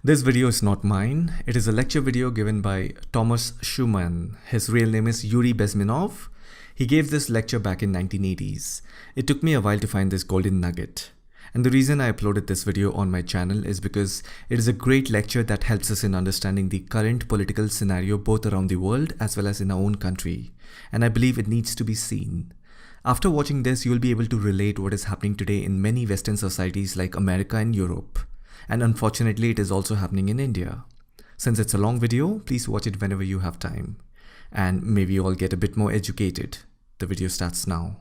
This video is not mine. It is a lecture video given by Thomas Schumann. His real name is Yuri Bezmenov. He gave this lecture back in 1980s. It took me a while to find this golden nugget. And the reason I uploaded this video on my channel is because it is a great lecture that helps us in understanding the current political scenario both around the world as well as in our own country. And I believe it needs to be seen. After watching this, you will be able to relate what is happening today in many Western societies like America and Europe. And unfortunately, it is also happening in India. Since it's a long video, please watch it whenever you have time. And maybe you all get a bit more educated. The video starts now.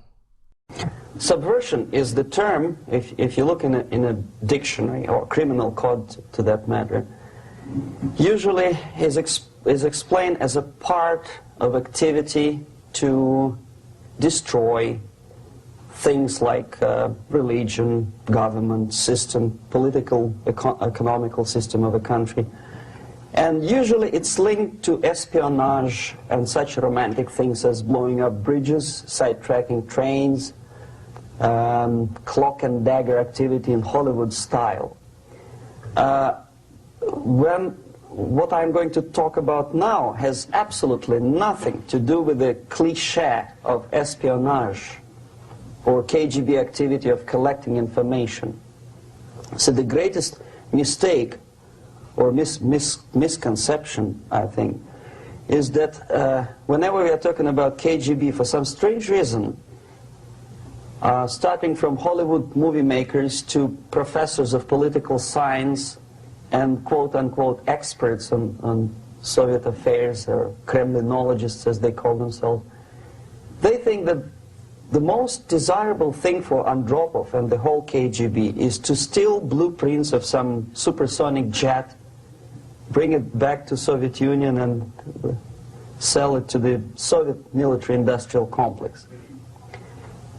Subversion is the term, if you look in a dictionary or criminal code to that matter, usually is explained as a part of activity to destroy things like religion, government, system, political, economical system of a country. And usually it's linked to espionage and such romantic things as blowing up bridges, sidetracking trains, cloak and dagger activity in Hollywood style. What I'm going to talk about now has absolutely nothing to do with the cliché of espionage or KGB activity of collecting information. So the greatest mistake or misconception, I think, is that whenever we are talking about KGB, for some strange reason, starting from Hollywood movie makers to professors of political science and quote-unquote experts on Soviet affairs, or Kremlinologists as they call themselves, they think that the most desirable thing for Andropov and the whole KGB is to steal blueprints of some supersonic jet, bring it back to Soviet Union and sell it to the Soviet military-industrial complex.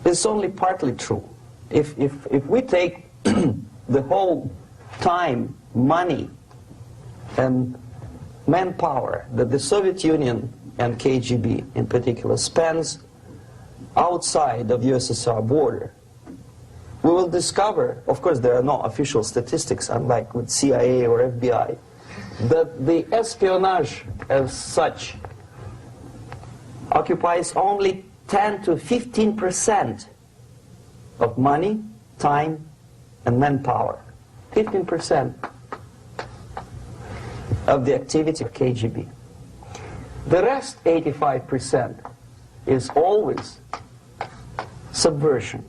It's only partly true. If we take the whole time, money, and manpower that the Soviet Union and KGB in particular spends outside of USSR border, we will discover, of course there are no official statistics unlike with CIA or FBI, that the espionage as such occupies only 10 to 15% of money, time, and manpower. 15% of the activity of KGB. The rest, 85%, is always subversion.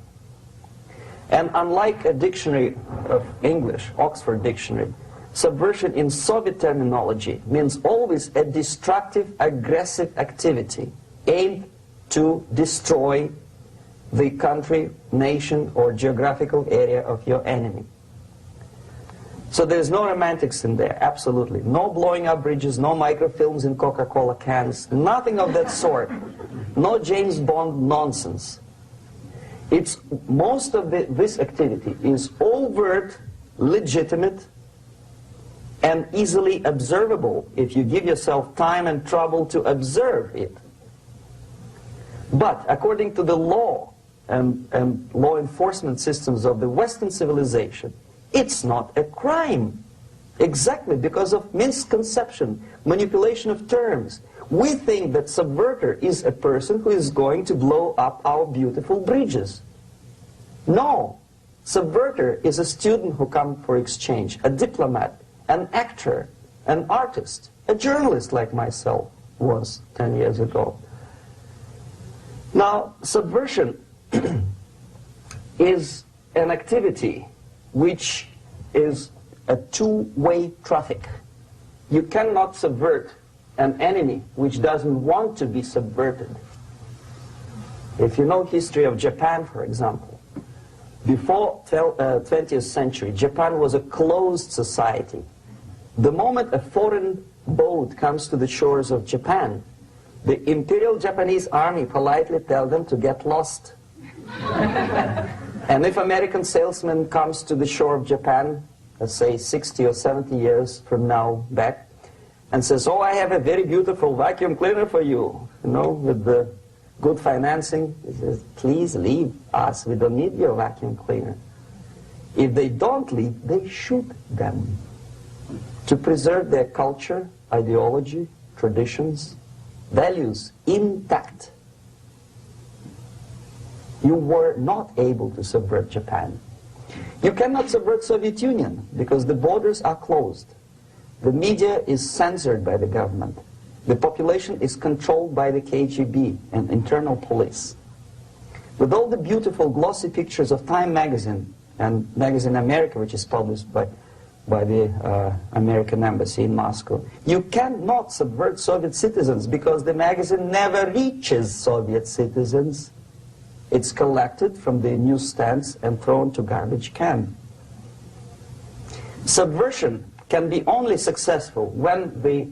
And unlike a dictionary of English, Oxford Dictionary, subversion in Soviet terminology means always a destructive, aggressive activity aimed to destroy the country, nation, or geographical area of your enemy. So there's no romantics in there, absolutely. No blowing up bridges, no microfilms in Coca-Cola cans, nothing of that sort. No James Bond nonsense. It's most of this activity is overt, legitimate, and easily observable if you give yourself time and trouble to observe it. But according to the law and law enforcement systems of the Western civilization, it's not a crime. Exactly because of misconception, manipulation of terms. We think that subverter is a person who is going to blow up our beautiful bridges. No. Subverter is a student who comes for exchange, a diplomat, an actor, an artist, a journalist like myself was 10 years ago. Now, subversion is an activity which is a two-way traffic. You cannot subvert an enemy which doesn't want to be subverted. If you know history of Japan, for example, before 20th century, Japan was a closed society. The moment a foreign boat comes to the shores of Japan, the Imperial Japanese Army politely tells them to get lost. And if American salesman comes to the shore of Japan, let's say 60 or 70 years from now back, and says, oh, I have a very beautiful vacuum cleaner for you, with the good financing, he says, please leave us, we don't need your vacuum cleaner. If they don't leave, they shoot them. to preserve their culture, ideology, traditions, values intact. You were not able to subvert Japan. You cannot subvert Soviet Union because the borders are closed. The media is censored by the government. The population is controlled by the KGB and internal police. With all the beautiful glossy pictures of Time magazine and Magazine America, which is published by the American embassy in Moscow, you cannot subvert Soviet citizens because the magazine never reaches Soviet citizens. It's collected from the newsstands and thrown to garbage can. Subversion can be only successful when the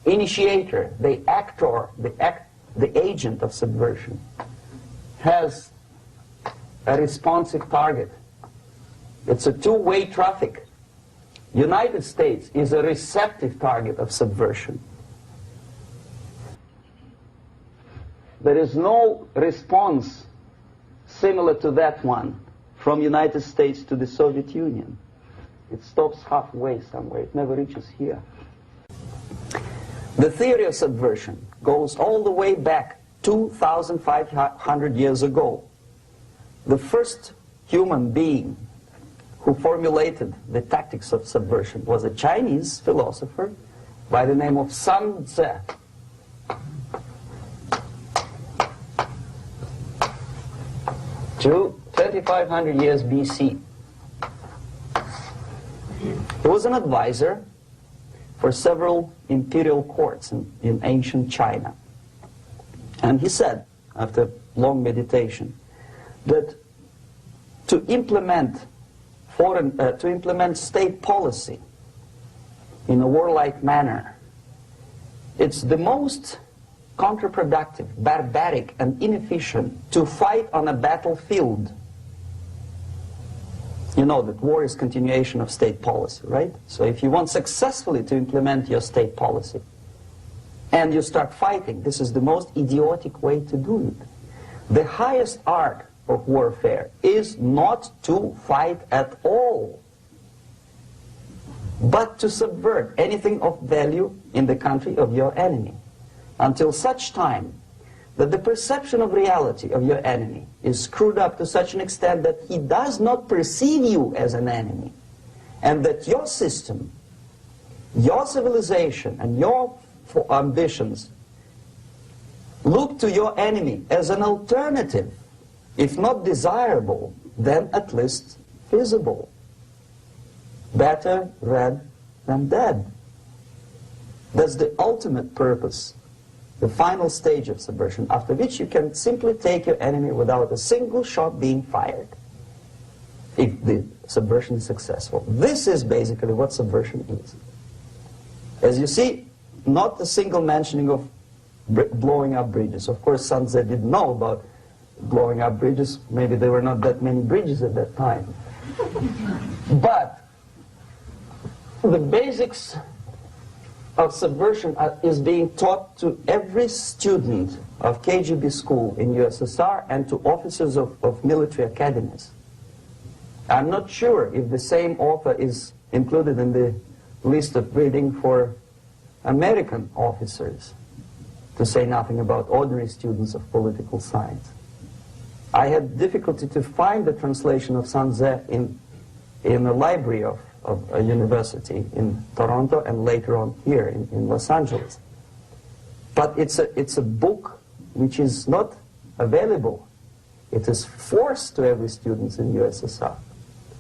initiator, the actor, the agent of subversion has a responsive target. It's a two-way traffic. United States is a receptive target of subversion. There is no response similar to that one from United States to the Soviet Union. It stops halfway somewhere. It never reaches here. The theory of subversion goes all the way back 2,500 years ago. The first human being who formulated the tactics of subversion was a Chinese philosopher by the name of Sun Tzu. 2,500 years BC. He was an advisor for several imperial courts in ancient China. And he said, after long meditation, that to implement state policy in a warlike manner, it's the most counterproductive, barbaric, and inefficient to fight on a battlefield. You know that war is continuation of state policy, right? So if you want successfully to implement your state policy, and you start fighting, this is the most idiotic way to do it. The highest art of warfare is not to fight at all, but to subvert anything of value in the country of your enemy, until such time that the perception of reality of your enemy is screwed up to such an extent that he does not perceive you as an enemy, and that your system, your civilization, and your ambitions look to your enemy as an alternative, if not desirable, then at least feasible. Better red than dead. That's the ultimate purpose, the final stage of subversion, after which you can simply take your enemy without a single shot being fired, if the subversion is successful. This is basically what subversion is. As you see, not a single mentioning of blowing up bridges. Of course, Sun Tzu didn't know about blowing up bridges. Maybe there were not that many bridges at that time. But the basics of subversion is being taught to every student of KGB school in USSR and to officers of military academies. I'm not sure if the same author is included in the list of reading for American officers, to say nothing about ordinary students of political science. I had difficulty to find the translation of Sun Tzu in a library of a university in Toronto and later on here in Los Angeles. But it's a book which is not available. It is forced to every student in USSR.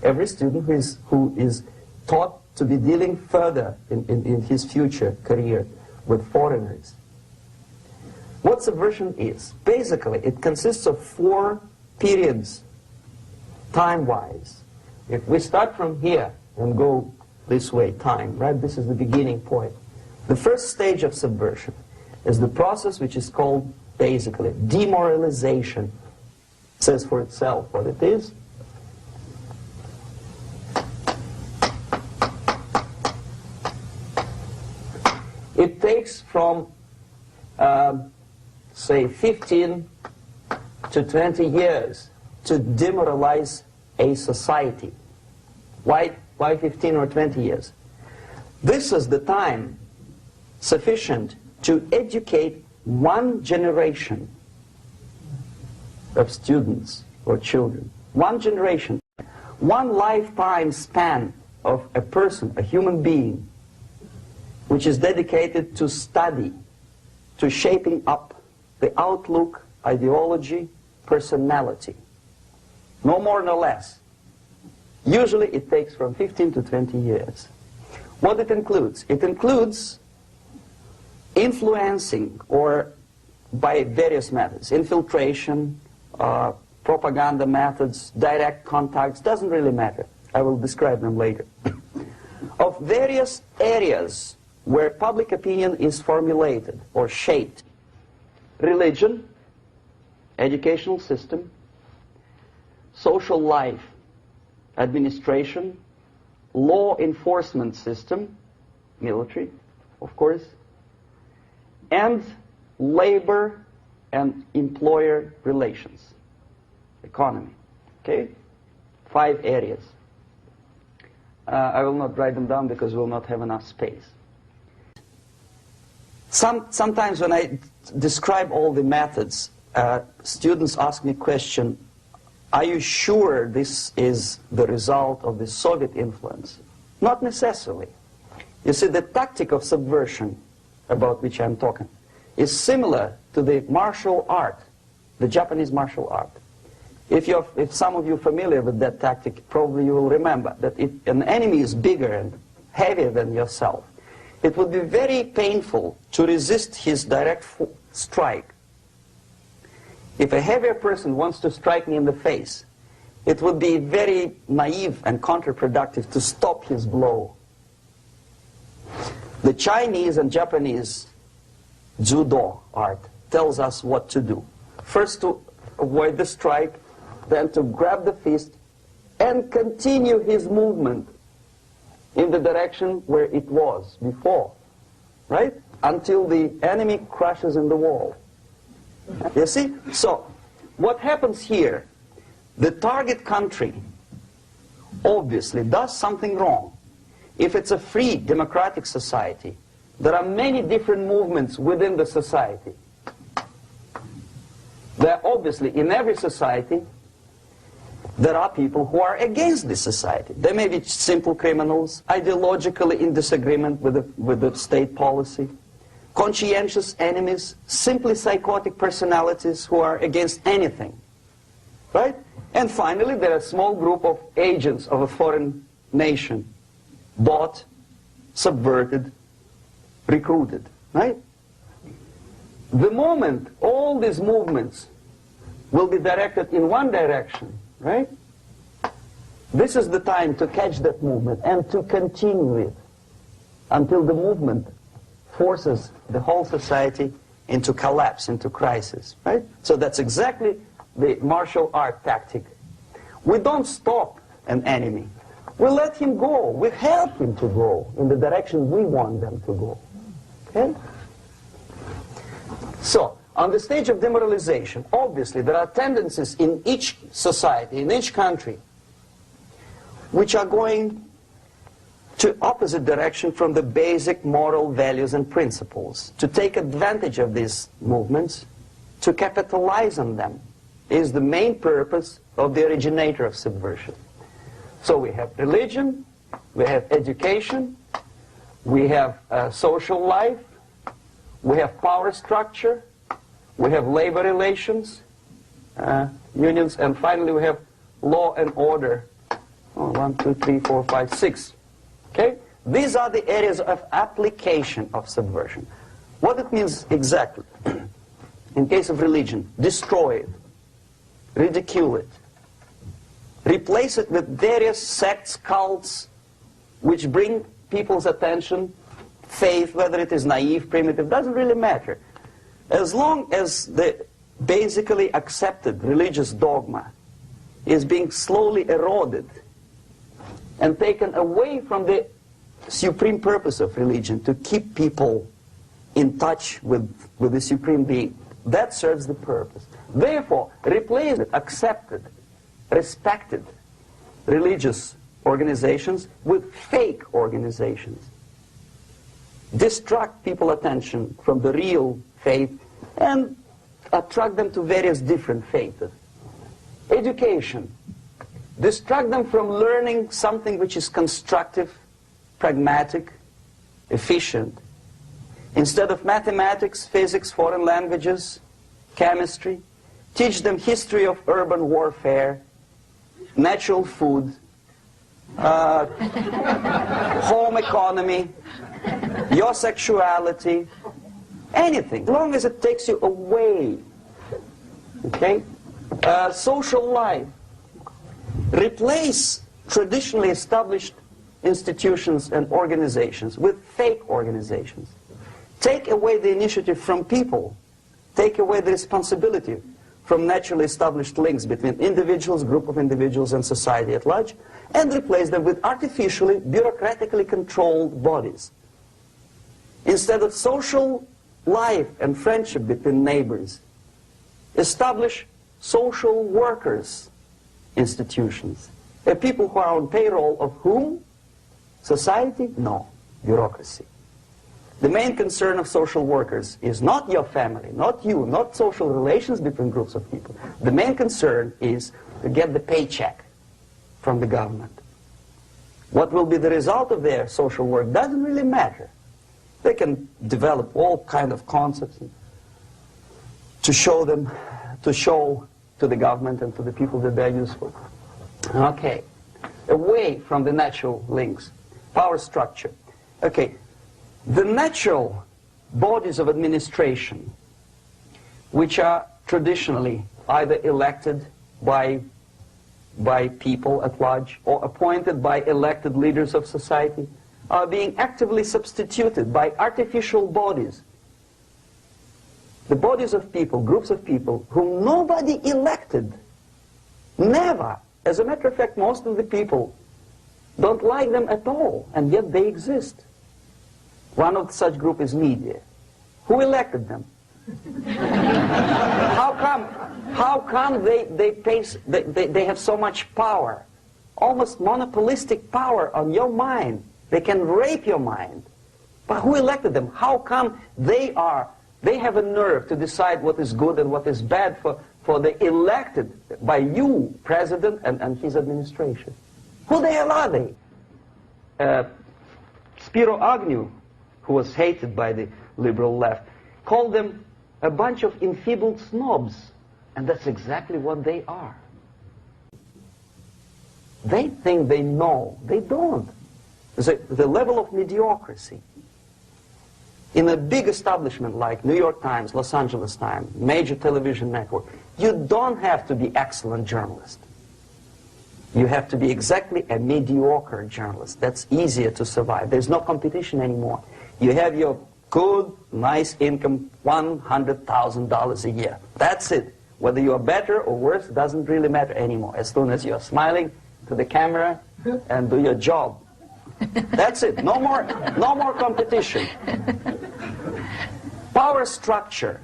Every student who is taught to be dealing further in his future career with foreigners. What subversion is? Basically, it consists of 4 periods, time-wise. If we start from here and go this way, time, right? This is the beginning point. The first stage of subversion is the process which is called, basically, demoralization. It says for itself what it is. It takes from, say, 15 to 20 years to demoralize a society. Why 15 or 20 years? This is the time sufficient to educate one generation of students or children. One generation. One lifetime span of a person, a human being, which is dedicated to study, to shaping up the outlook, ideology, personality. No more, no less. Usually it takes from 15 to 20 years. What it includes? It includes influencing, or by various methods, infiltration, propaganda methods, direct contacts, doesn't really matter. I will describe them later. Of various areas where public opinion is formulated or shaped. Religion, educational system, social life, administration, law enforcement system, military, of course, and labor and employer relations, economy. Okay? 5 areas. I will not write them down because we will not have enough space. Sometimes when I describe all the methods, students ask me question, are you sure this is the result of the Soviet influence? Not necessarily. You see, the tactic of subversion, about which I'm talking, is similar to the martial art, the Japanese martial art. If some of you are familiar with that tactic, probably you will remember that if an enemy is bigger and heavier than yourself, it would be very painful to resist his direct strike. If a heavier person wants to strike me in the face, it would be very naive and counterproductive to stop his blow. The Chinese and Japanese judo art tells us what to do. First to avoid the strike, then to grab the fist and continue his movement in the direction where it was before, right? Until the enemy crashes in the wall. You see? So, what happens here? The target country obviously does something wrong. If it's a free democratic society, there are many different movements within the society. There are obviously, in every society, there are people who are against this society. They may be simple criminals, ideologically in disagreement with the state policy, conscientious enemies, simply psychotic personalities who are against anything, right? And finally, there are a small group of agents of a foreign nation, bought, subverted, recruited, right? The moment all these movements will be directed in one direction, right? This is the time to catch that movement and to continue it until the movement forces the whole society into collapse, into crisis, right? So that's exactly the martial art tactic. We don't stop an enemy. We let him go. We help him to go in the direction we want them to go. Okay? So, on the stage of demoralization, obviously there are tendencies in each society, in each country, which are going to opposite direction from the basic moral values and principles. To take advantage of these movements, to capitalize on them, is the main purpose of the originator of subversion. So we have religion, we have education, we have social life, we have power structure, we have labor relations, unions, and finally we have law and order. 1, 2, 3, 4, 5, 6. Okay? These are the areas of application of subversion. What it means exactly? In case of religion, destroy it, ridicule it, replace it with various sects, cults, which bring people's attention, faith, whether it is naive, primitive, doesn't really matter. As long as the basically accepted religious dogma is being slowly eroded and taken away from the supreme purpose of religion, to keep people in touch with the supreme being, that serves the purpose. Therefore, replace it, accepted, respected religious organizations with fake organizations. distract people's attention from the real faith and attract them to various different faiths. Education. Distract them from learning something which is constructive, pragmatic, efficient. Instead of mathematics, physics, foreign languages, chemistry, teach them history of urban warfare, natural food, home economy, your sexuality, anything, as long as it takes you away. Okay? Social life. Replace traditionally established institutions and organizations with fake organizations. Take away the initiative from people. Take away the responsibility from naturally established links between individuals, group of individuals, and society at large, and replace them with artificially, bureaucratically controlled bodies. Instead of social life and friendship between neighbors, establish social workers institutions. People who are on payroll of whom? Society? No. Bureaucracy. The main concern of social workers is not your family, not you, not social relations between groups of people. The main concern is to get the paycheck from the government. What will be the result of their social work doesn't really matter. They can develop all kind of concepts to show to the government and to the people that they're useful. Okay, away from the natural links, power structure. Okay, the natural bodies of administration, which are traditionally either elected by people at large or appointed by elected leaders of society, are being actively substituted by artificial bodies. The bodies of people, groups of people, whom nobody elected. Never. As a matter of fact, most of the people don't like them at all, and yet they exist. One of such group is media. Who elected them? How come they have so much power? Almost monopolistic power on your mind. They can rape your mind. But who elected them? How come they have a nerve to decide what is good and what is bad for the elected by you, president, and his administration? Who the hell are they? Spiro Agnew, who was hated by the liberal left, called them a bunch of enfeebled snobs. And that's exactly what they are. They think they know. They don't. The level of mediocrity. In a big establishment like New York Times, Los Angeles Times, major television network, you don't have to be excellent journalist. You have to be exactly a mediocre journalist. That's easier to survive. There's no competition anymore. You have your good, nice income, $100,000 a year. That's it. Whether you are better or worse doesn't really matter anymore. As soon as you're smiling to the camera and do your job. That's it. No more competition. Power structure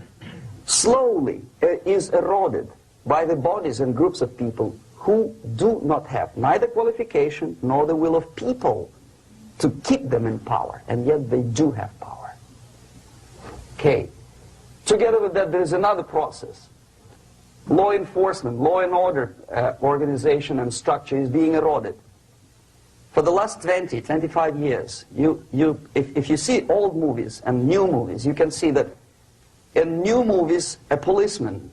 slowly is eroded by the bodies and groups of people who do not have neither qualification nor the will of people to keep them in power, and yet they do have power. Okay. Together with that, there is another process. Law enforcement, law and order organization and structure is being eroded. For the last 20, 25 years, if you see old movies and new movies, you can see that in new movies, a policeman,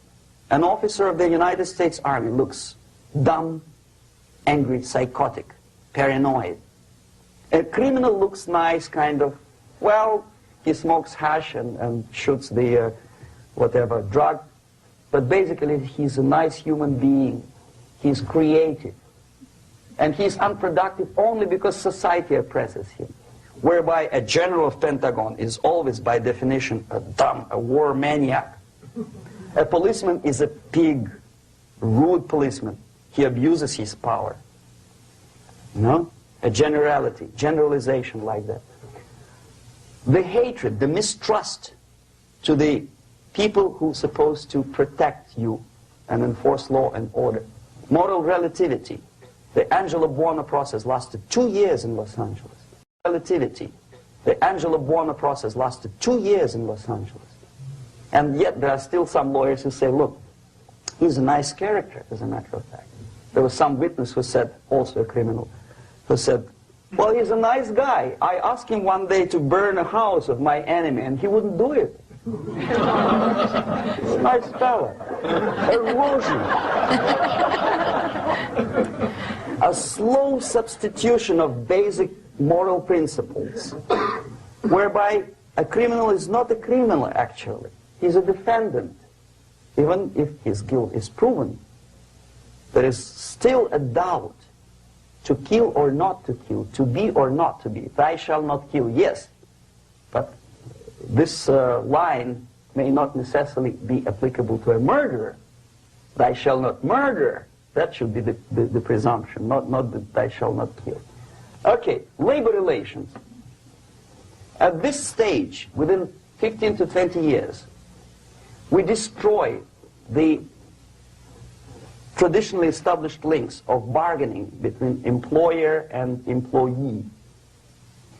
an officer of the United States Army looks dumb, angry, psychotic, paranoid. A criminal looks nice, kind of, well, he smokes hash and shoots the whatever drug, but basically he's a nice human being. He's creative. And he's unproductive only because society oppresses him. Whereby a general of Pentagon is always, by definition, a war maniac. A policeman is a pig, rude policeman. He abuses his power. No? A generalization like that. The hatred, the mistrust to the people who are supposed to protect you and enforce law and order. Moral relativity. The Angelo Buono process lasted 2 years in Los Angeles. Relativity. The Angelo Buono process lasted 2 years in Los Angeles. And yet there are still some lawyers who say, look, he's a nice character, as a matter of fact. There was some witness who said, also a criminal, who said, well, he's a nice guy. I asked him one day to burn a house of my enemy, and he wouldn't do it. He's a nice fella. Erosion. A slow substitution of basic moral principles, whereby a criminal is not a criminal, actually. He's a defendant. Even if his guilt is proven, there is still a doubt. To kill or not to kill, to be or not to be. Thou shalt not kill, yes. But this line may not necessarily be applicable to a murderer. Thou shalt not murder. That should be the presumption, not that thou shalt not kill. Okay, labor relations. At this stage, within 15 to 20 years, we destroy the traditionally established links of bargaining between employer and employee.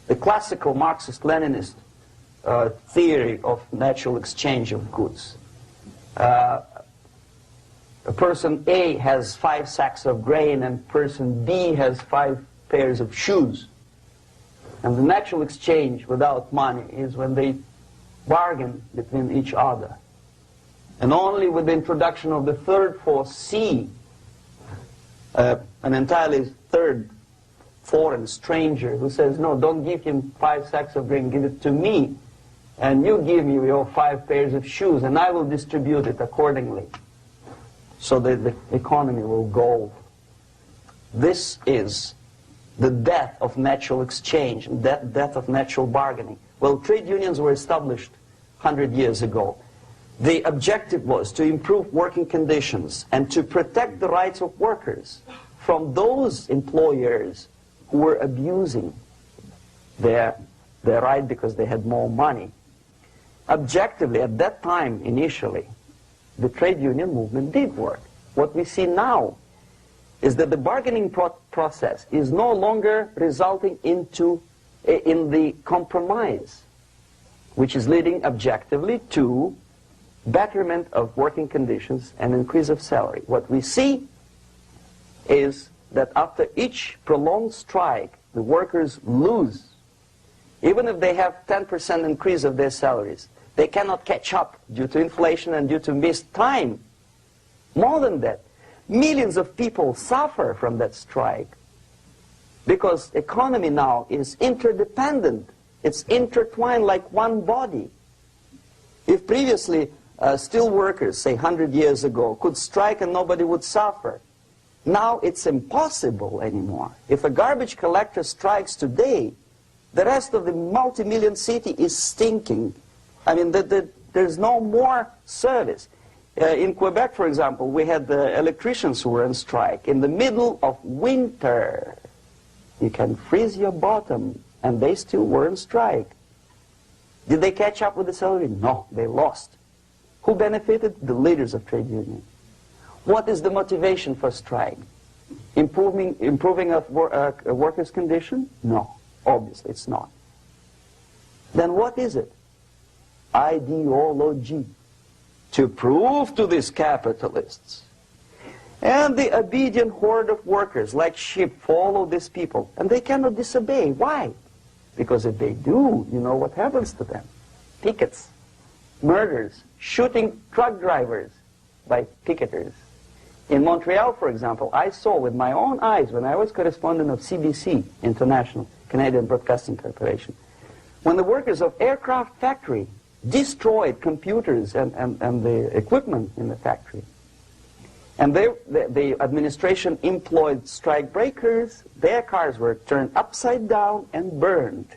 The classical Marxist-Leninist theory of natural exchange of goods. A person A has 5 sacks of grain and person B has 5 pairs of shoes. And the natural exchange without money is when they bargain between each other. And only with the introduction of the third force, C, an entirely third foreign stranger who says, no, don't give him 5 sacks of grain, give it to me, and you give me your 5 pairs of shoes, and I will distribute it accordingly, so that the economy will go. This is the death of natural exchange, death of natural bargaining. Well, trade unions were established 100 years ago. The objective was to improve working conditions and to protect the rights of workers from those employers who were abusing their right because they had more money. Objectively, at that time, initially, the trade union movement did work. What we see now is that the bargaining process is no longer resulting in the compromise, which is leading objectively to betterment of working conditions and increase of salary. What we see is that after each prolonged strike, the workers lose. Even if they have 10% increase of their salaries, they cannot catch up due to inflation and due to missed time. More than that, millions of people suffer from that strike because economy now is interdependent. It's intertwined like one body. If previously steel workers, say 100 years ago, could strike and nobody would suffer, now it's impossible anymore. If a garbage collector strikes today, the rest of the multi-million city is stinking. I mean, there's no more service. In Quebec, for example, we had the electricians who were on strike in the middle of winter. You can freeze your bottom, and they still were on strike. Did they catch up with the salary? No, they lost. Who benefited? The leaders of trade unions. What is the motivation for strike? Improving of a worker's condition? No, obviously it's not. Then what is it? Ideology. To prove to these capitalists. And the obedient horde of workers, like sheep, follow these people. And they cannot disobey. Why? Because if they do, you know what happens to them. Pickets, murders, shooting truck drivers by picketers. In Montreal, for example, I saw with my own eyes when I was correspondent of CBC, International, Canadian Broadcasting Corporation, when the workers of aircraft factory destroyed computers and the equipment in the factory. And the administration employed strike breakers. Their cars were turned upside down and burned.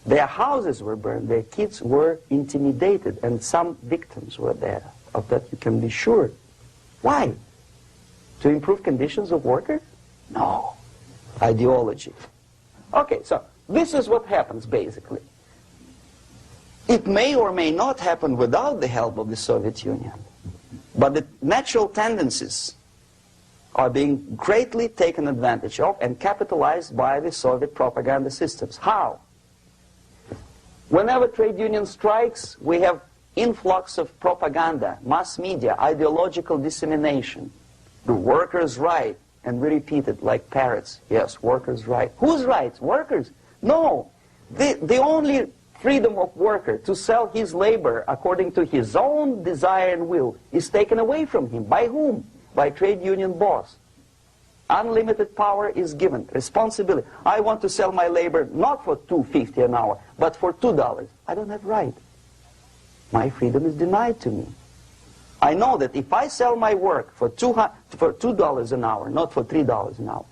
Their houses were burned. Their kids were intimidated. And some victims were there. Of that you can be sure. Why? To improve conditions of workers? No. Ideology. Okay, so this is what happens basically. It may or may not happen without the help of the Soviet Union. But the natural tendencies are being greatly taken advantage of and capitalized by the Soviet propaganda systems. How? Whenever trade union strikes, we have influx of propaganda, mass media, ideological dissemination. The workers' right, and we repeat it like parrots. Yes, workers' right. Whose rights? Workers? No. The only freedom of worker to sell his labor according to his own desire and will is taken away from him. By whom? By trade union boss. Unlimited power is given. Responsibility. I want to sell my labor not for $2.50 an hour, but for $2. I don't have right. My freedom is denied to me. I know that if I sell my work for $2 an hour, not for $3 an hour,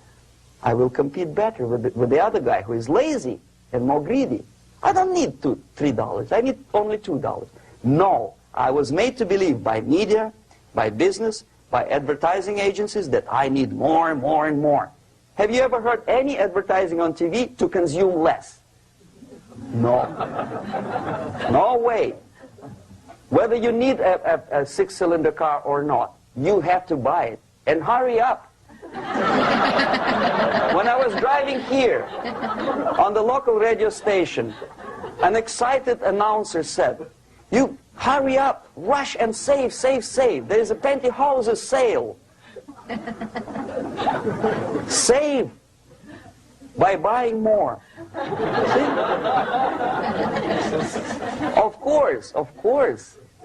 I will compete better with the other guy who is lazy and more greedy. I don't need $3. I need only $2. No, I was made to believe by media, by business, by advertising agencies that I need more and more and more. Have you ever heard any advertising on TV to consume less? No. No way. Whether you need a six-cylinder car or not, you have to buy it. And hurry up. When I was driving here, on the local radio station, an excited announcer said, "You hurry up, rush and save, save, save. There is a pantyhose sale." Save by buying more. See? Of course.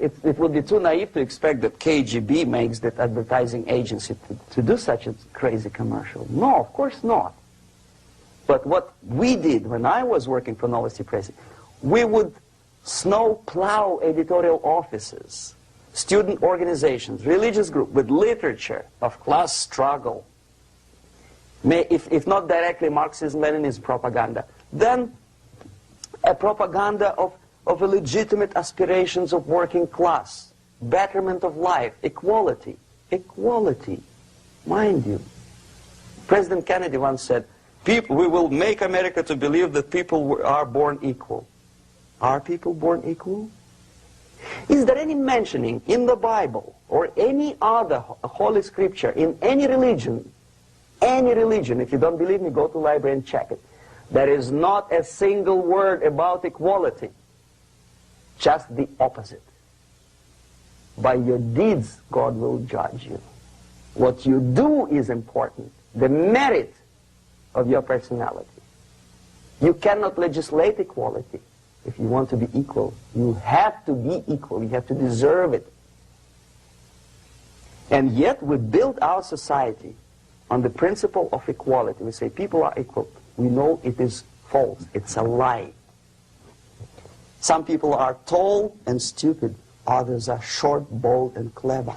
It would be too naive to expect that KGB makes that advertising agency to do such a crazy commercial. No, of course not. But what we did when I was working for Novosti Press, we would snow plow editorial offices, student organizations, religious groups with literature of class struggle, if not directly Marxism-Leninism propaganda, then a propaganda of the legitimate aspirations of working class, betterment of life, equality. Equality, mind you. President Kennedy once said, we will make America to believe that people are born equal. Are people born equal? Is there any mentioning in the Bible or any other holy scripture in any religion, if you don't believe me, go to the library and check it, there is not a single word about equality. Just the opposite. By your deeds, God will judge you. What you do is important. The merit of your personality. You cannot legislate equality. If you want to be equal, you have to be equal. You have to deserve it. And yet we build our society on the principle of equality. We say people are equal. We know it is false. It's a lie. Some people are tall and stupid. Others are short, bold, and clever.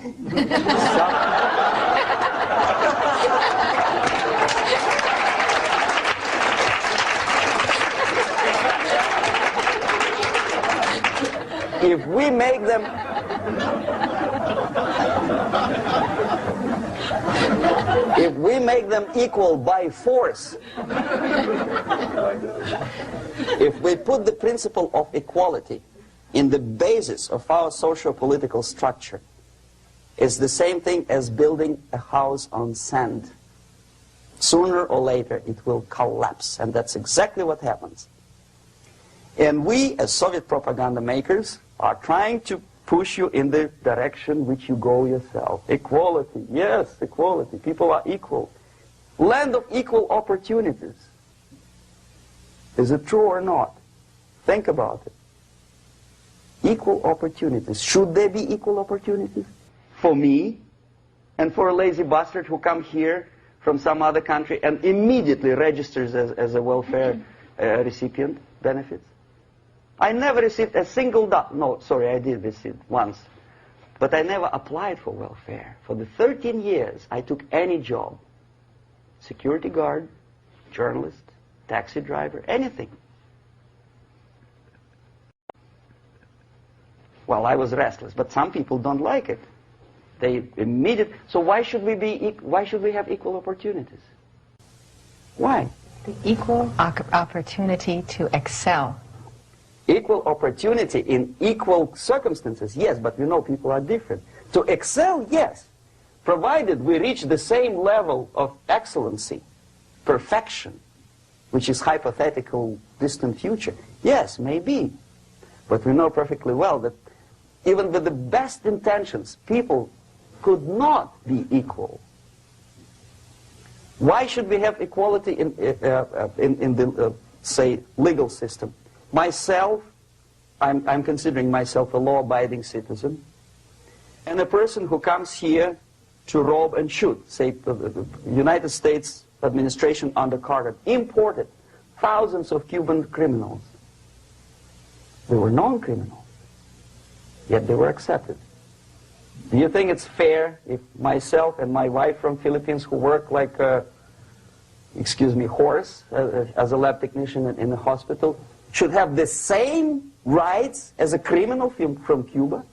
If we make them equal by force, if we put the principle of equality in the basis of our socio-political structure, it's the same thing as building a house on sand. Sooner or later it will collapse, and that's exactly what happens. And we, as Soviet propaganda makers, are trying to push you in the direction which you go yourself. Equality, yes, equality. People are equal. Land of equal opportunities. Is it true or not? Think about it. Equal opportunities. Should there be equal opportunities? For me and for a lazy bastard who come here from some other country and immediately registers as a welfare recipient benefits? I never received a single dollar. No, sorry, I did receive once. But I never applied for welfare. For the 13 years, I took any job. Security guard, journalist, taxi driver, anything. Well, I was restless, but some people don't like it. They immediately. So why should we have equal opportunities? Why? The equal opportunity to excel. Equal opportunity in equal circumstances, yes, but you know people are different. To excel, yes, provided we reach the same level of excellency, perfection, which is hypothetical, distant future. Yes, maybe. But we know perfectly well that even with the best intentions, people could not be equal. Why should we have equality in the, say, legal system? Myself, I'm considering myself a law-abiding citizen, and a person who comes here to rob and shoot, say, the United States administration under Carter imported thousands of Cuban criminals. They were non-criminals, yet they were accepted. Do you think it's fair if myself and my wife from Philippines, who work like a, excuse me, horse as a lab technician in the hospital, should have the same rights as a criminal from Cuba?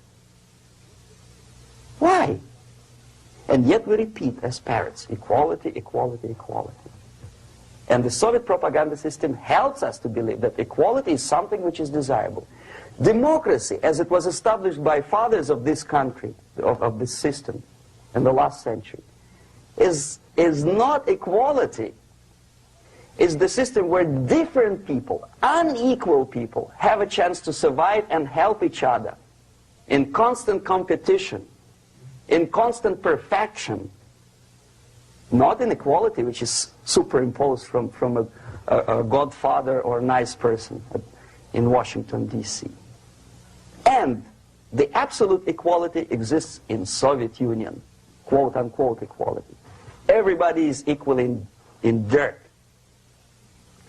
Why? And yet we repeat as parrots, equality, equality, equality. And the Soviet propaganda system helps us to believe that equality is something which is desirable. Democracy, as it was established by fathers of this country, of this system in the last century, is not equality. It's the system where different people, unequal people, have a chance to survive and help each other in constant competition, in constant perfection, not in equality, which is superimposed from a godfather or a nice person in Washington, D.C. And the absolute equality exists in Soviet Union, quote-unquote equality. Everybody is equal in dirt,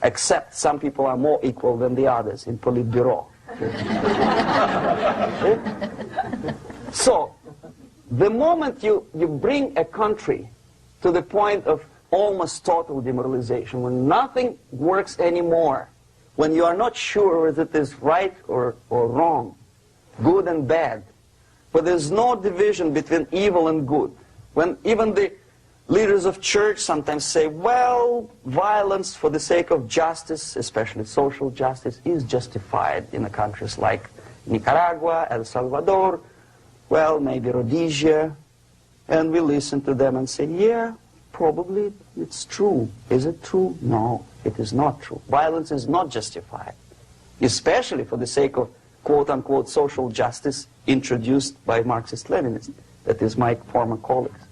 except some people are more equal than the others in Politburo. So, the moment you bring a country to the point of almost total demoralization, when nothing works anymore, when you are not sure whether it is right or wrong, good and bad, but there's no division between evil and good, when even the leaders of church sometimes say, well, violence for the sake of justice, especially social justice, is justified in the countries like Nicaragua, El Salvador, well, maybe Rhodesia, and we listen to them and say, yeah, probably it's true. Is it true? No, it is not true. Violence is not justified, especially for the sake of quote-unquote social justice introduced by Marxist-Leninists, that is my former colleagues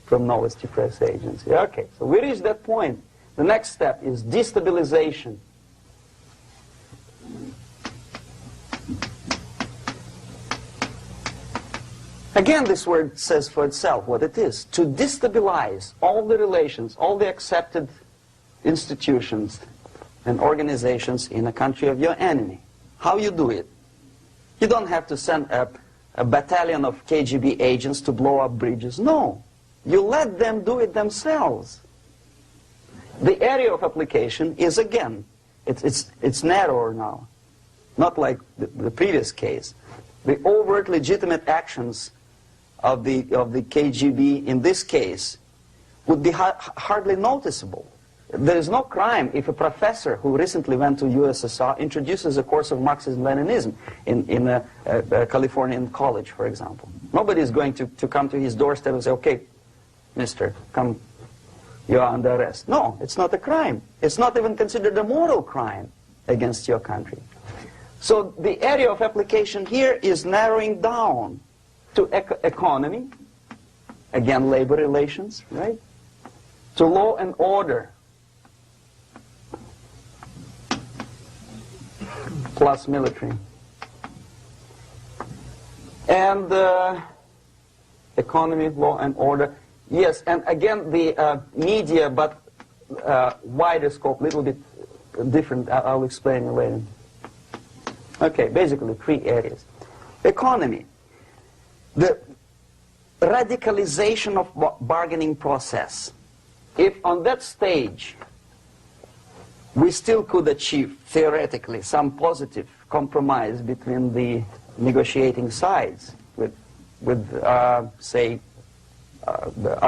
from Novosti Press Agency. Okay, so we reached that point. The next step is destabilization. Again, this word says for itself what it is. To destabilize all the relations, all the accepted institutions and organizations in a country of your enemy. How you do it? You don't have to send a battalion of KGB agents to blow up bridges. No. You let them do it themselves. The area of application is, again, it's narrower now. Not like the previous case. The overt legitimate actions of the KGB in this case would be hardly noticeable. There is no crime if a professor who recently went to USSR introduces a course of Marxism-Leninism in a Californian college, for example. Nobody is going to come to his doorstep and say, okay, mister, come, you are under arrest. No, it's not a crime. It's not even considered a moral crime against your country. So the area of application here is narrowing down to economy, again labor relations, right? To law and order, plus military. And economy, law and order. Yes, and again the media, but wider scope, little bit different. I'll explain it later. Okay, basically 3 areas. Economy. The radicalization of bargaining process. If on that stage we still could achieve, theoretically, some positive compromise between the negotiating sides with say, the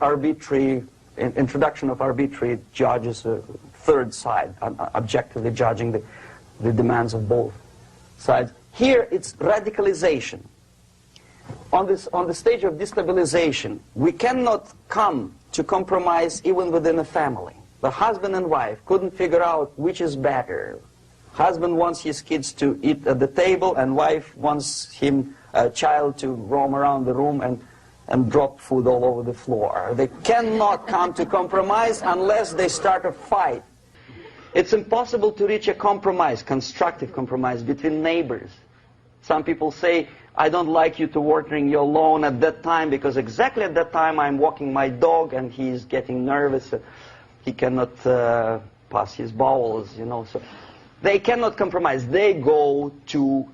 arbitrary, introduction of arbitrary judges, third side, objectively judging the demands of both sides. Here it's radicalization. On the stage of destabilization, we cannot come to compromise even within a family. The husband and wife couldn't figure out which is better, Husband wants his kids to eat at the table, and wife wants a child to roam around the room and drop food all over the floor. They cannot come to compromise unless they start a fight. It's impossible to reach a compromise, constructive compromise, between neighbors. Some people say, I don't like you to watering your lawn at that time because exactly at that time I'm walking my dog and he's getting nervous. He cannot pass his bowels, you know. So they cannot compromise. They go to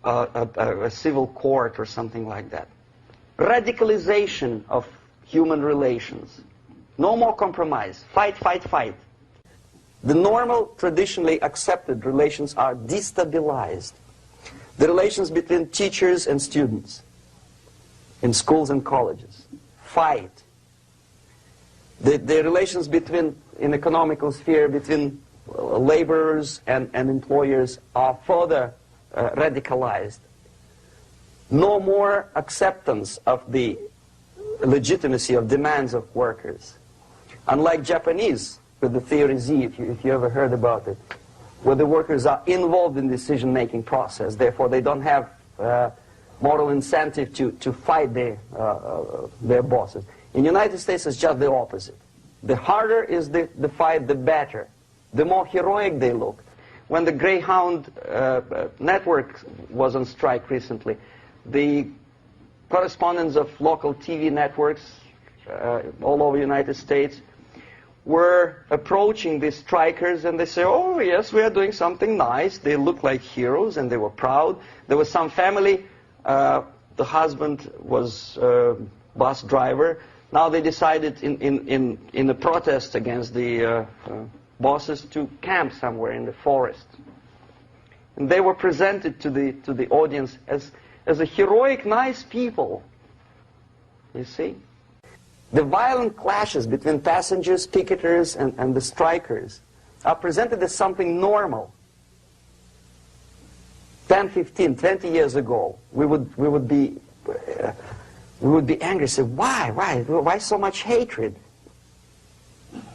a civil court or something like that. Radicalization of human relations. No more compromise. Fight, fight, fight. The normal, traditionally accepted relations are destabilized. The relations between teachers and students in schools and colleges. Fight. The relations in economical sphere between laborers and employers are further radicalized. No more acceptance of the legitimacy of demands of workers. Unlike Japanese, with the theory Z, if you ever heard about it, where the workers are involved in the decision-making process, therefore they don't have moral incentive to fight their bosses. In the United States, it's just the opposite. The harder is the fight, the better. The more heroic they look. When the Greyhound network was on strike recently, the correspondents of local TV networks all over the United States were approaching these strikers, and they say, oh yes, we are doing something nice. They look like heroes and they were proud. There was some family, the husband was bus driver. Now they decided in a protest against the bosses to camp somewhere in the forest. And they were presented to the audience as a heroic, nice people. You see? The violent clashes between passengers, picketers, and the strikers are presented as something normal. 10, 15, 20 years ago, we would be angry, say, why so much hatred?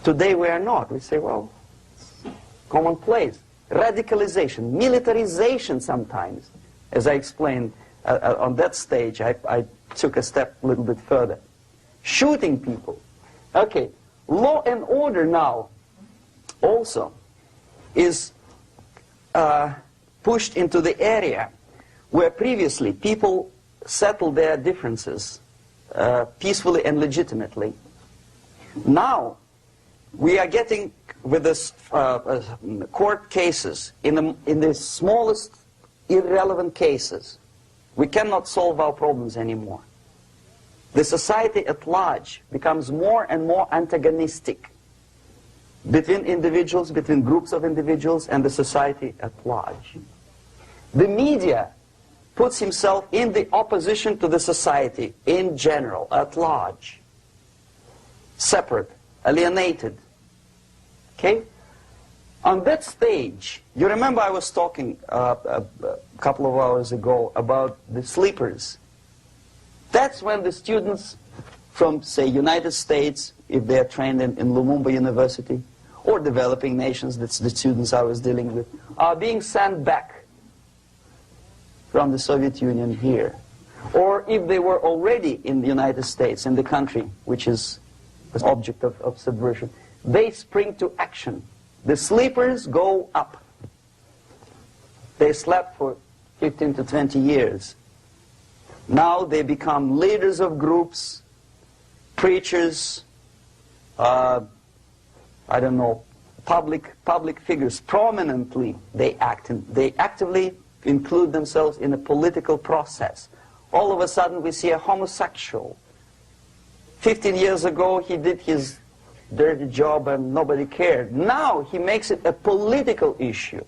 Today we are not. We say, well, it's commonplace. Radicalization, militarization sometimes. As I explained on that stage, I took a step a little bit further. Shooting people. Okay, law and order now also is pushed into the area where previously people settled their differences peacefully and legitimately. Now we are getting with this court cases in the smallest irrelevant cases. We cannot solve our problems anymore. The society at large becomes more and more antagonistic between individuals, between groups of individuals, and the society at large. The media puts himself in the opposition to the society in general, at large. Separate, alienated. Okay? On that stage, you remember I was talking a couple of hours ago about the sleepers. That's when the students from, say, United States, if they're trained in Lumumba University, or developing nations, that's the students I was dealing with, are being sent back from the Soviet Union here. Or if they were already in the United States, in the country, which is the object of subversion, they spring to action. The sleepers go up. They slept for 15 to 20 years. Now they become leaders of groups, preachers, I don't know, public figures. Prominently they actively include themselves in a political process. All of a sudden we see a homosexual. 15 years ago he did his dirty job and nobody cared. Now he makes it a political issue.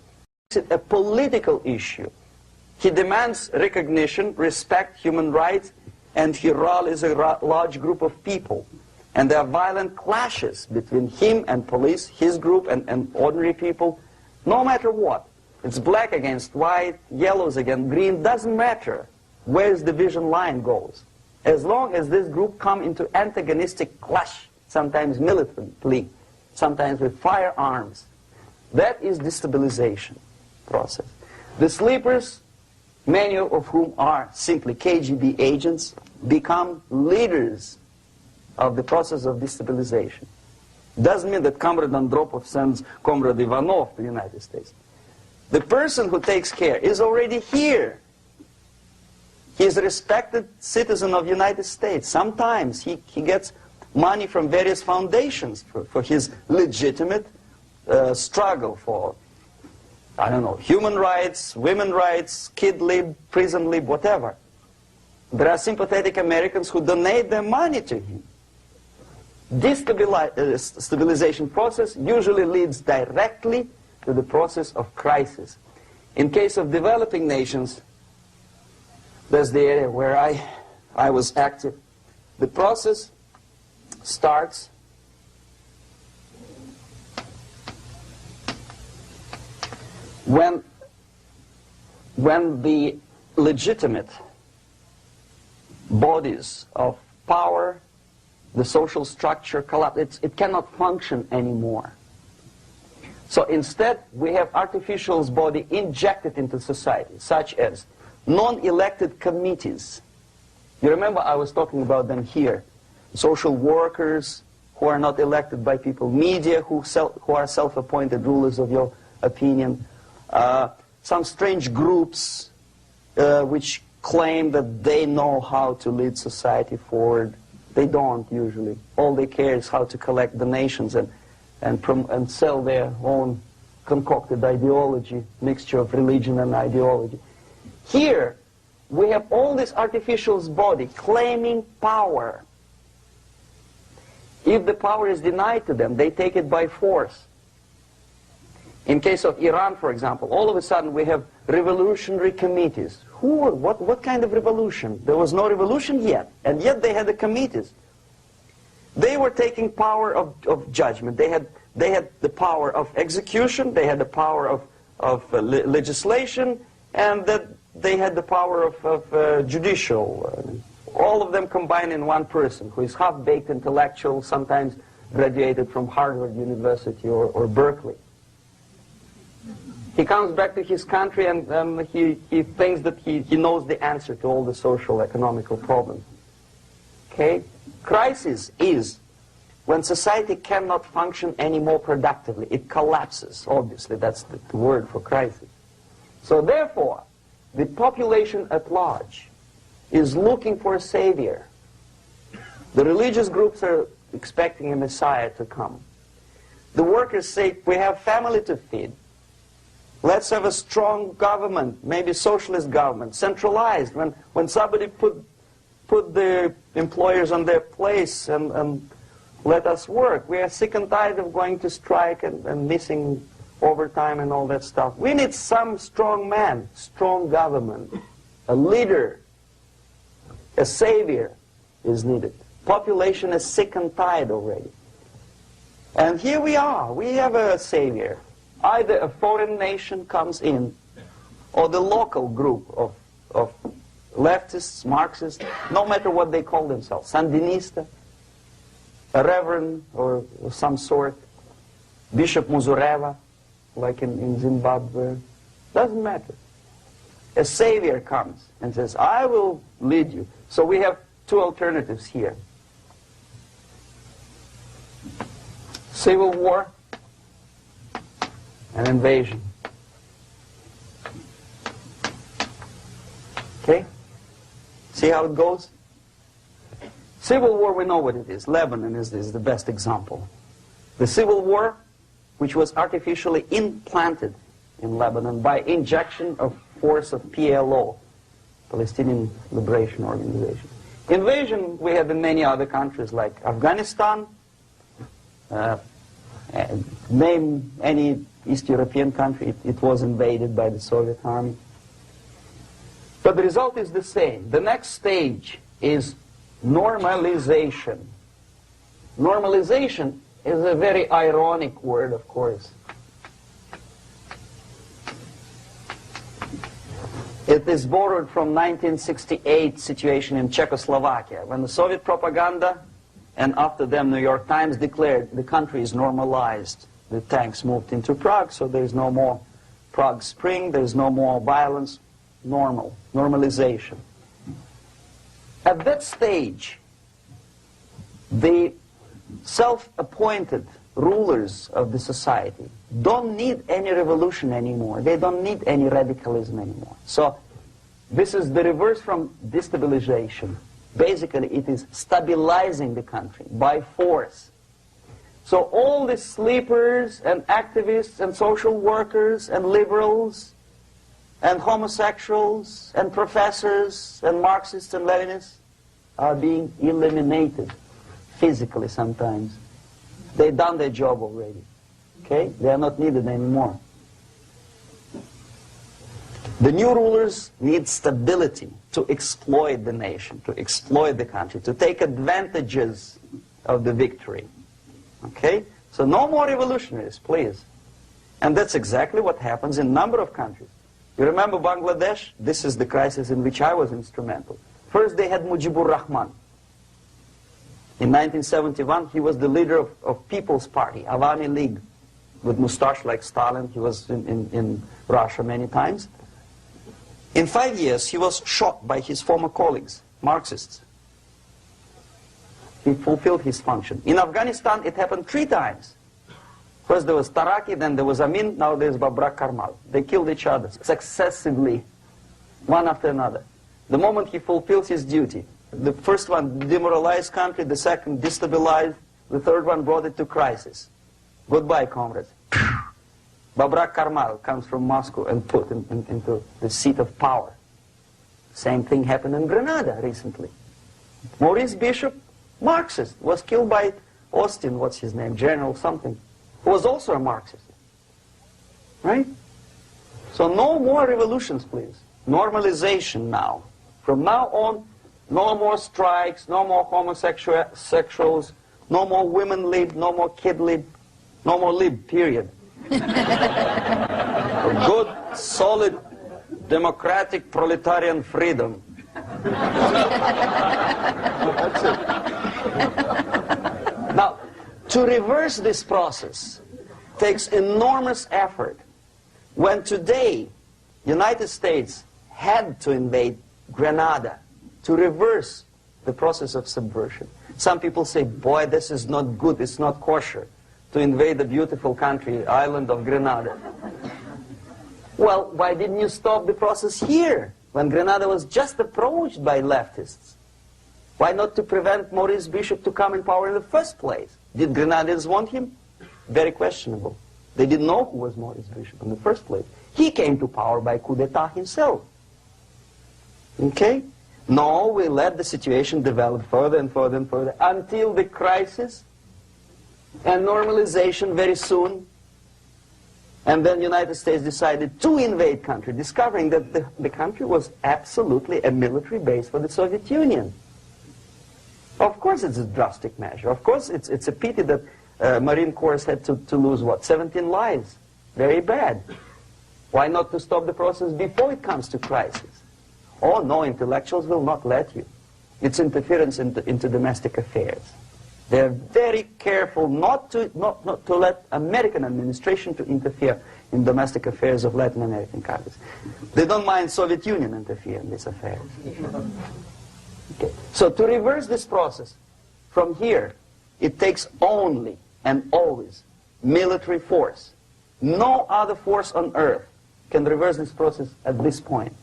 He demands recognition, respect, human rights, and he rallies a large group of people. And there are violent clashes between him and police, his group and ordinary people, no matter what. It's black against white, yellows against green, doesn't matter where the division line goes. As long as this group come into antagonistic clash, sometimes militantly, sometimes with firearms, that is destabilization. process. The sleepers, many of whom are simply KGB agents, become leaders of the process of destabilization. Doesn't mean that Comrade Andropov sends Comrade Ivanov to the United States. The person who takes care is already here. He is a respected citizen of the United States. Sometimes he gets money from various foundations for his legitimate struggle for, I don't know, human rights, women's rights, kid lib, prison lib, whatever. There are sympathetic Americans who donate their money to him. Destabilization process usually leads directly to the process of crisis. In case of developing nations, that's the area where I was active. The process starts when the legitimate bodies of power, the social structure collapse. It cannot function anymore. So instead, we have artificial body injected into society, such as non-elected committees. You remember I was talking about them here. Social workers who are not elected by people, media who are self-appointed rulers of your opinion, some strange groups which claim that they know how to lead society forward. They don't usually. All they care is how to collect donations and sell their own concocted ideology, mixture of religion and ideology. Here, we have all this artificial body claiming power. If the power is denied to them, they take it by force. In case of Iran, for example, all of a sudden we have revolutionary committees. What kind of revolution? There was no revolution yet, and yet they had the committees. They were taking power of judgment. They had the power of execution, they had the power of legislation, and that they had the power of judicial. All of them combined in one person, who is half-baked intellectual, sometimes graduated from Harvard University or Berkeley. He comes back to his country and he thinks that he knows the answer to all the social, economical problems. Okay? Crisis is when society cannot function any more productively. It collapses, obviously. That's the word for crisis. So therefore, the population at large is looking for a savior. The religious groups are expecting a messiah to come. The workers say, we have family to feed. Let's have a strong government, maybe socialist government, centralized. When somebody put the employers on their place and let us work. We are sick and tired of going to strike and missing overtime and all that stuff. We need some strong man, strong government, a leader, a savior is needed. Population is sick and tired already. And here we are. We have a savior. Either a foreign nation comes in, or the local group of leftists, Marxists, no matter what they call themselves, Sandinista, a reverend or some sort, Bishop Muzureva, like in Zimbabwe, doesn't matter. A savior comes and says, I will lead you. So we have two alternatives here. Civil war and invasion. Okay? See how it goes? Civil war, we know what it is. Lebanon is the best example. The civil war, which was artificially implanted in Lebanon by injection of force of PLO, Palestinian Liberation Organization. Invasion we have in many other countries like Afghanistan, name any East European country, it was invaded by the Soviet army. But the result is the same. The next stage is normalization. Normalization is a very ironic word, of course. It is borrowed from 1968 situation in Czechoslovakia, when the Soviet propaganda, and after them New York Times, declared the country is normalized. The tanks moved into Prague, so there is no more Prague Spring, there's no more violence, normalization. At that stage, the self-appointed rulers of the society don't need any revolution anymore. They don't need any radicalism anymore. So this is the reverse from destabilization. Basically, it is stabilizing the country by force. So all the sleepers and activists and social workers and liberals and homosexuals and professors and Marxists and Leninists are being eliminated physically sometimes. They've done their job already. Okay? They are not needed anymore. The new rulers need stability to exploit the nation, to exploit the country, to take advantages of the victory. Okay? So no more revolutionaries, please. And that's exactly what happens in a number of countries. You remember Bangladesh? This is the crisis in which I was instrumental. First they had Mujibur Rahman. In 1971, he was the leader of People's Party, Awami League, with mustache like Stalin. He was in Russia many times. In 5 years, he was shot by his former colleagues, Marxists. He fulfilled his function. In Afghanistan, it happened 3 times. First there was Taraki, then there was Amin, now there's Babrak Karmal. They killed each other successively, one after another. The moment he fulfills his duty, the first one demoralized country, the second destabilized, the third one brought it to crisis. Goodbye, comrades. Babrak Karmal comes from Moscow and put into the seat of power. Same thing happened in Grenada recently. Maurice Bishop, Marxist, was killed by Austin, what's his name, General something, who was also a Marxist. Right? So no more revolutions, please. Normalization now. From now on, no more strikes, no more homosexuals, no more women lib, no more kid lib, no more lib, period. Good, solid, democratic, proletarian freedom. That's it. Now, to reverse this process takes enormous effort. When today, United States had to invade Grenada to reverse the process of subversion. Some people say, boy, this is not good, it's not kosher to invade the beautiful country, island of Grenada. Well, why didn't you stop the process here, when Grenada was just approached by leftists? Why not to prevent Maurice Bishop to come in power in the first place? Did Grenadians want him? Very questionable. They didn't know who was Maurice Bishop in the first place. He came to power by coup d'etat himself. Okay? No, we let the situation develop further and further and further until the crisis and normalization very soon. And then the United States decided to invade country, discovering that the country was absolutely a military base for the Soviet Union. Of course it's a drastic measure. Of course it's a pity that Marine Corps had to lose, what, 17 lives. Very bad. Why not to stop the process before it comes to crisis? Oh no, intellectuals will not let you. It's interference into domestic affairs. They're very careful not to let American administration to interfere in domestic affairs of Latin American countries. They don't mind Soviet Union interfere in these affairs. Okay. So to reverse this process, from here, it takes only and always military force. No other force on earth can reverse this process at this point.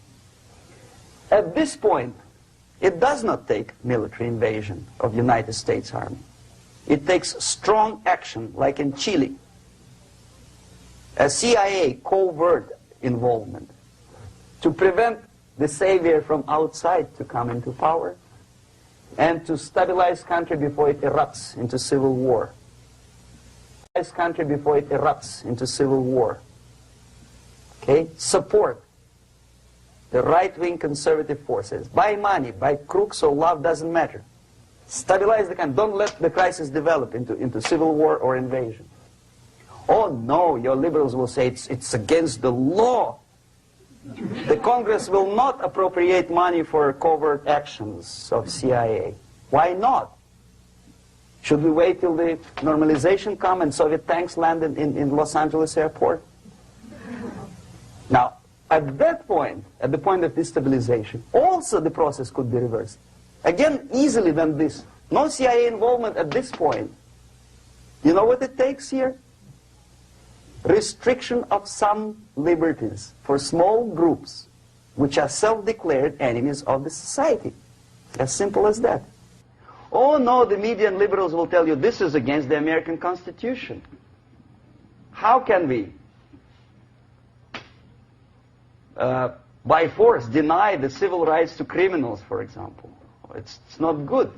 At this point, it does not take military invasion of the United States Army. It takes strong action, like in Chile. A CIA covert involvement to prevent the savior from outside to come into power and to stabilize country before it erupts into civil war. Stabilize country before it erupts into civil war. Okay? Support the right-wing conservative forces. Buy money, buy crooks or love, doesn't matter. Stabilize the country. Don't let the crisis develop into civil war or invasion. Oh no, your liberals will say it's against the law. The Congress will not appropriate money for covert actions of CIA. Why not? Should we wait till the normalization come and Soviet tanks land in Los Angeles airport? Now, at that point, at the point of destabilization, also the process could be reversed. Again, easily than this. No CIA involvement at this point. You know what it takes here? Restriction of some liberties for small groups which are self-declared enemies of the society. As simple as that. Oh no, the media and liberals will tell you this is against the American Constitution. How can we, by force, deny the civil rights to criminals, for example? It's not good.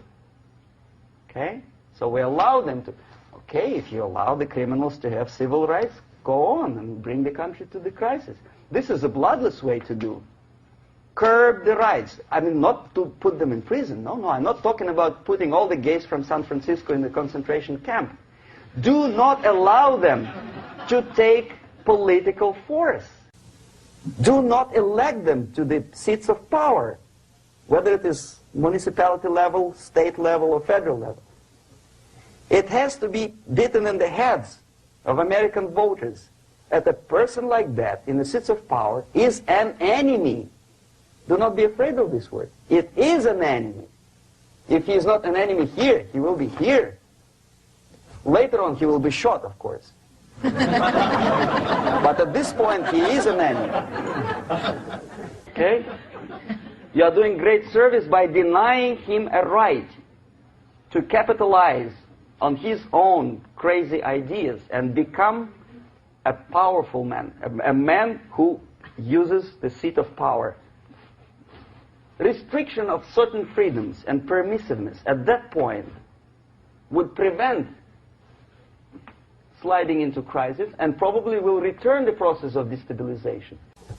Okay? So we allow them to. Okay, if you allow the criminals to have civil rights, go on and bring the country to the crisis. This is a bloodless way to do. Curb the rights. I mean, not to put them in prison. No, no, I'm not talking about putting all the gays from San Francisco in the concentration camp. Do not allow them to take political force. Do not elect them to the seats of power, whether it is municipality level, state level, or federal level. It has to be beaten in the heads of American voters that a person like that in the seats of power is an enemy. Do not be afraid of this word. It is an enemy. If he is not an enemy here, he will be here. Later on, he will be shot, of course. But at this point, he is an enemy. Okay? You are doing great service by denying him a right to capitalize on his own crazy ideas and become a powerful man, a man who uses the seat of power. Restriction of certain freedoms and permissiveness at that point would prevent sliding into crisis and probably will return the process of destabilization.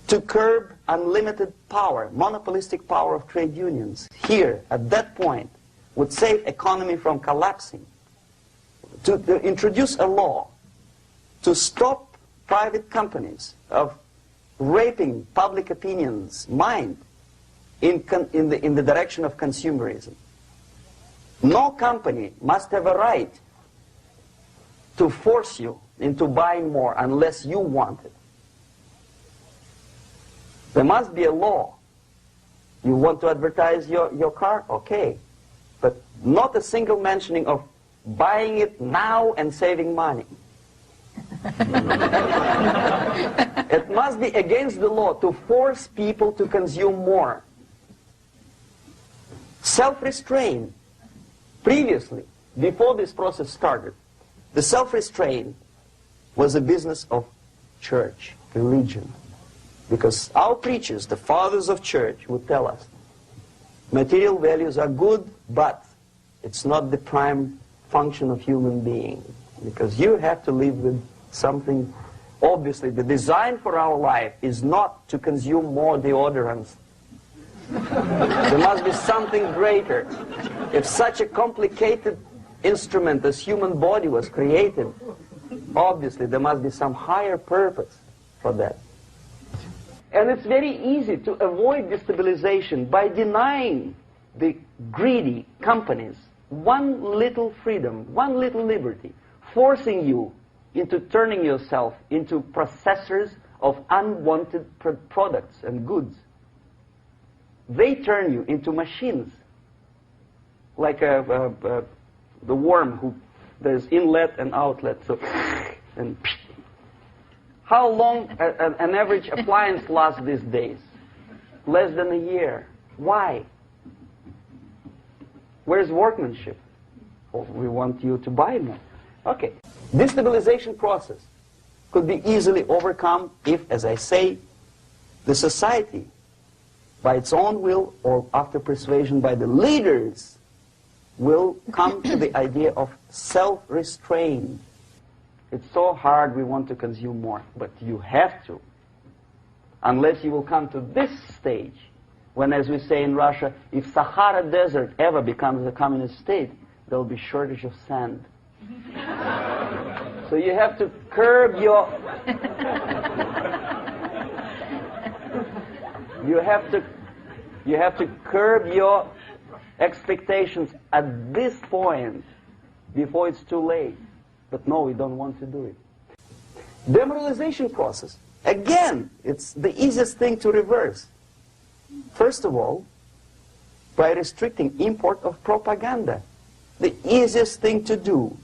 To curb unlimited power, monopolistic power of trade unions, here, at that point, would save economy from collapsing. To introduce a law to stop private companies of raping public opinion's mind in the direction of consumerism. No company must have a right to force you into buying more unless you want it. There must be a law. You want to advertise your car? Okay. But not a single mentioning of buying it now and saving money. It must be against the law to force people to consume more. Self-restraint. Previously, before this process started, the self-restraint was a business of church, religion. Because our preachers, the fathers of church, would tell us, material values are good, but it's not the prime function of human being. Because you have to live with something. Obviously, the design for our life is not to consume more deodorants. There must be something greater. If such a complicated instrument as human body was created, obviously there must be some higher purpose for that. And it's very easy to avoid destabilization by denying the greedy companies one little freedom, one little liberty, forcing you into turning yourself into processors of unwanted products and goods. They turn you into machines, like the worm who there's inlet and outlet. So, and how long an average appliance lasts these days? Less than a year. Why? Where's workmanship? Oh, we want you to buy more. Okay. Destabilization process could be easily overcome if, as I say, the society, by its own will or after persuasion by the leaders, will come to the idea of self-restraint. It's so hard we want to consume more, but you have to. Unless you will come to this stage, when, as we say in Russia, if Sahara Desert ever becomes a communist state, there will be shortage of sand. So you have to curb your... You have to curb your expectations at this point before it's too late. But no, we don't want to do it. Demoralization process Again, it's the easiest thing to reverse. First of all, by restricting import of propaganda. The easiest thing to do.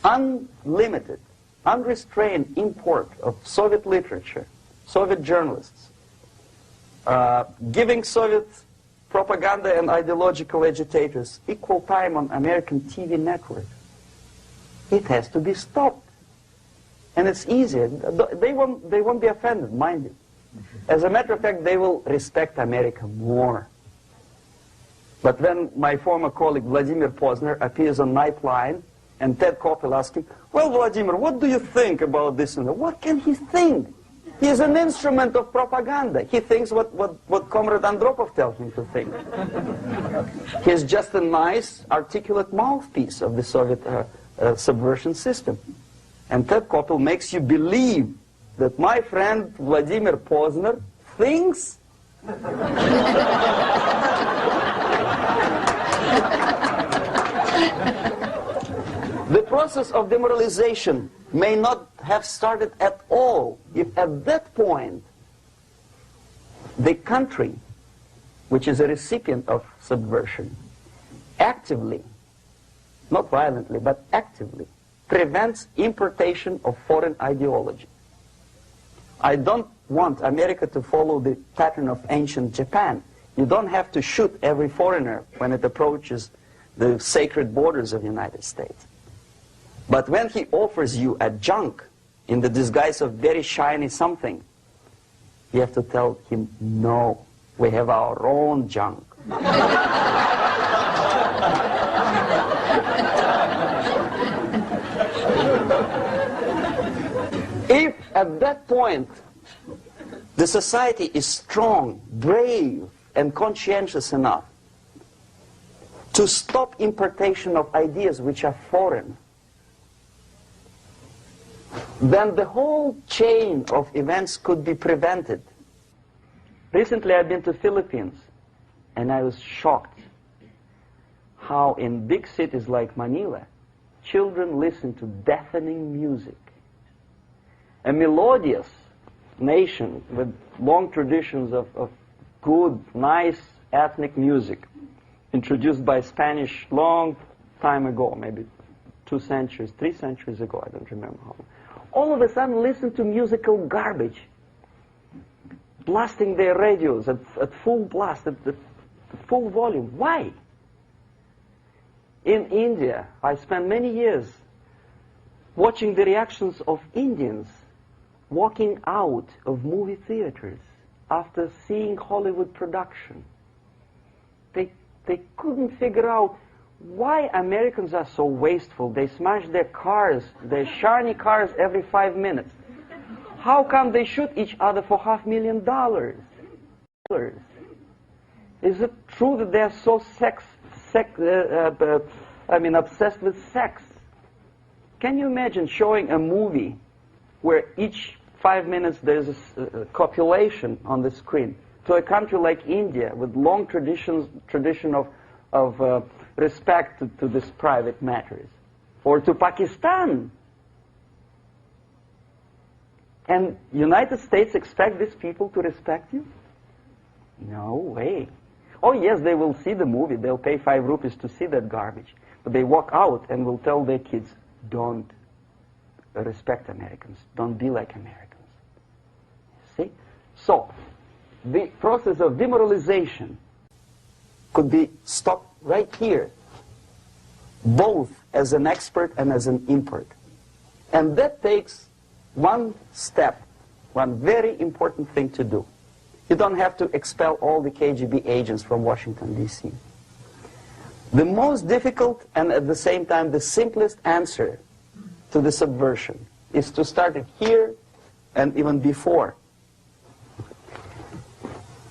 Unlimited, unrestrained import of Soviet literature, Soviet journalists, giving Soviet propaganda and ideological agitators equal time on American TV network. It has to be stopped. And it's easy. They won't be offended, mind you. As a matter of fact, they will respect America more. But when my former colleague Vladimir Posner appears on Nightline and Ted Koppel asks him, well, Vladimir, what do you think about this and that? What can he think? He's an instrument of propaganda. He thinks what Comrade Andropov tells him to think. He's just a nice, articulate mouthpiece of the Soviet subversion system. And Ted Koppel makes you believe that my friend Vladimir Posner thinks the process of demoralization may not have started at all if at that point the country, which is a recipient of subversion, actively, not violently, but actively, prevents importation of foreign ideology. I don't want America to follow the pattern of ancient Japan. You don't have to shoot every foreigner when it approaches the sacred borders of the United States. But when he offers you a junk in the disguise of very shiny something, you have to tell him, no, we have our own junk. If at that point the society is strong, brave, and conscientious enough to stop importation of ideas which are foreign, then the whole chain of events could be prevented. Recently I've been to the Philippines, and I was shocked how in big cities like Manila, children listen to deafening music. A melodious nation with long traditions of good, nice ethnic music, introduced by Spanish long time ago, maybe 2 centuries, 3 centuries ago, I don't remember how long. All of a sudden listen to musical garbage, blasting their radios at full blast, at full volume. Why? In India, I spent many years watching the reactions of Indians walking out of movie theaters after seeing Hollywood production. They couldn't figure out why Americans are so wasteful. They smash their cars, their shiny cars, every 5 minutes. How come they shoot each other for $500,000? Is it true that they're so obsessed with sex? Can you imagine showing a movie where each 5 minutes there's a copulation on the screen, to a country like India with long tradition of respect to these private matters, or to Pakistan? And United States expect these people to respect you? No way. Oh yes, they will see the movie, they'll pay 5 rupees to see that garbage, but they walk out and will tell their kids, don't respect Americans, don't be like Americans. See? So, the process of demoralization could be stopped right here, both as an expert and as an import. And that takes one step, one very important thing to do. You don't have to expel all the KGB agents from Washington, D.C. The most difficult and at the same time the simplest answer to the subversion is to start it here and even before,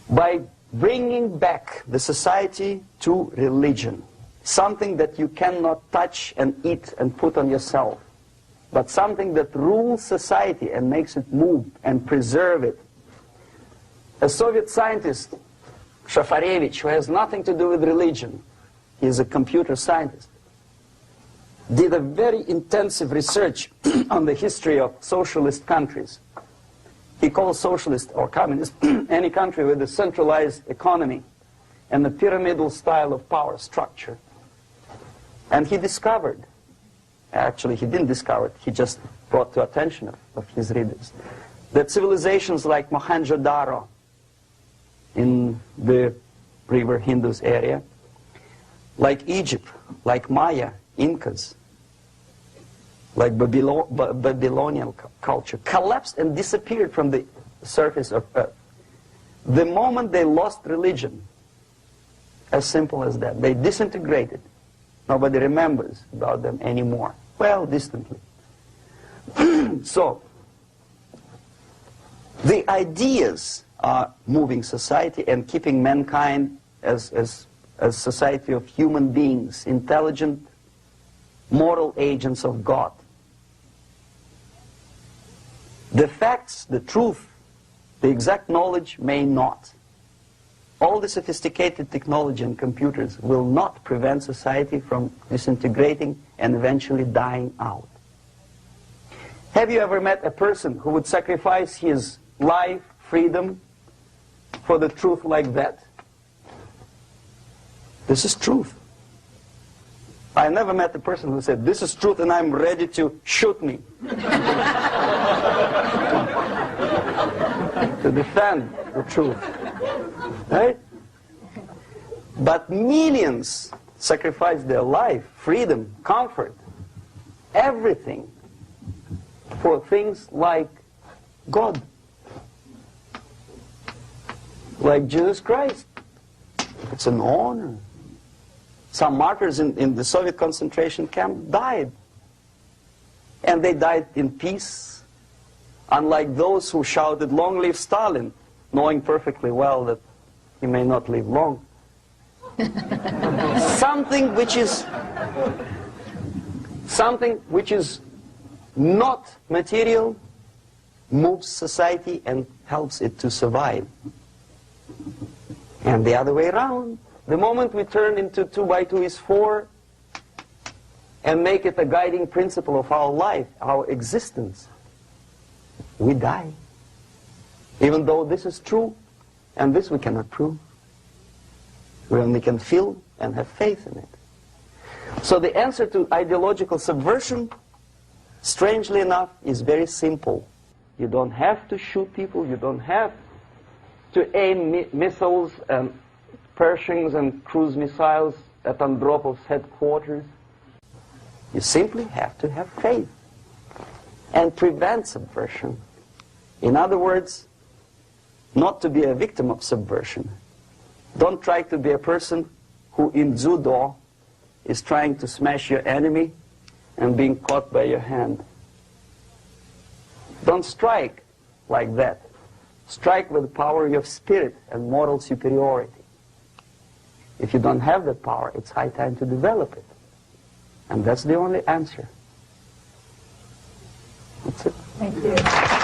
by bringing back the society to religion, something that you cannot touch and eat and put on yourself, but something that rules society and makes it move and preserve it. A Soviet scientist, Shafarevich, who has nothing to do with religion, he is a computer scientist, did a very intensive research on the history of socialist countries He calls socialist or communist any country with a centralized economy and a pyramidal style of power structure. And he discovered, actually he didn't discover it, he just brought to attention of his readers, that civilizations like Mohenjo-Daro in the river Indus area, like Egypt, like Maya, Incas, like Babylonian culture, collapsed and disappeared from the surface of Earth. The moment they lost religion, as simple as that, they disintegrated. Nobody remembers about them anymore. Well, distantly. So, the ideas are moving society and keeping mankind as a society of human beings, intelligent, moral agents of God. The facts, the truth, the exact knowledge may not. All the sophisticated technology and computers will not prevent society from disintegrating and eventually dying out. Have you ever met a person who would sacrifice his life, freedom, for the truth like that? This is truth. I never met a person who said, this is truth and I'm ready to shoot me. To defend the truth. Right? But millions sacrifice their life, freedom, comfort, everything for things like God. Like Jesus Christ. It's an honor. Some martyrs in the Soviet concentration camp died. And they died in peace. Unlike those who shouted, "Long live Stalin," knowing perfectly well that he may not live long. Something which is not material moves society and helps it to survive. And the other way around. The moment we turn into 2 by 2 is 4 and make it a guiding principle of our life, our existence, we die. Even though this is true, and this we cannot prove. We only can feel and have faith in it. So the answer to ideological subversion, strangely enough, is very simple. You don't have to shoot people, you don't have to aim missiles and Pershings and cruise missiles at Andropov's headquarters. You simply have to have faith and prevent subversion. In other words, not to be a victim of subversion. Don't try to be a person who in judo is trying to smash your enemy and being caught by your hand. Don't strike like that. Strike with the power of spirit and moral superiority. If you don't have that power, it's high time to develop it. And that's the only answer. That's it. Thank you.